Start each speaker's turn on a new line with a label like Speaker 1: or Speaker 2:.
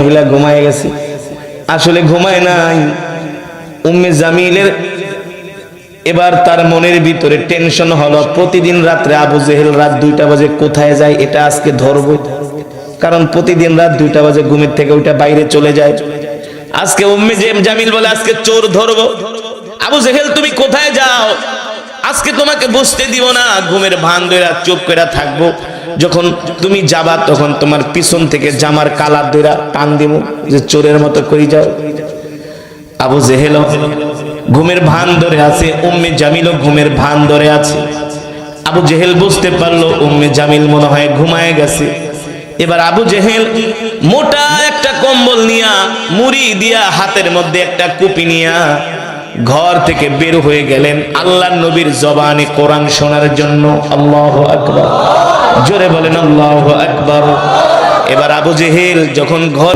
Speaker 1: মহিলা ঘুমায় গেছে, আসলে ঘুমায় নাই। উম্মে জামিলের এবার তার মনের ভিতরে টেনশন হলো, প্রতিদিন রাত্রে আবু জেহেল রাত 2টা বাজে কোথায় যায় এটা আজকে ধরবো, কারণ প্রতিদিন রাত 2টা বাজে ঘুমের থেকে ওইটা বাইরে চলে যায়। আজকে উম্মে জামিল বলে আজকে চোর ধরবো। আবু জেহেল তুমি কোথায় যাও, আজকে তোমাকে বসতে দিব না, ঘুমের ভান ধরে চুপ করে থাকবো, যখন তুমি যাবা তখন তোমার পিছন থেকে জামার কালার ধরে টান দিব, যে চোরের মতো করে যাও। আবু জেহেল ঘুমের ভান ধরে আছে, উম্মে জামিলও ঘুমের ভান ধরে আছে। আবু জেহেল বুঝতে পারলো উম্মে জামিল মনে হয় ঘুমায় গেছে। এবার আবু জেহেল মোটা একটা কম্বল নিয়া, মুড়ি দিয়া, হাতের মধ্যে একটা কুপি নিয়া ঘর থেকে বের হয়ে গেলেন আল্লাহর নবীর জবানে কোরআন শোনার জন্য। আল্লাহু আকবার, জোরে বলেন আল্লাহু আকবার। এবার আবু জেহেল যখন ঘর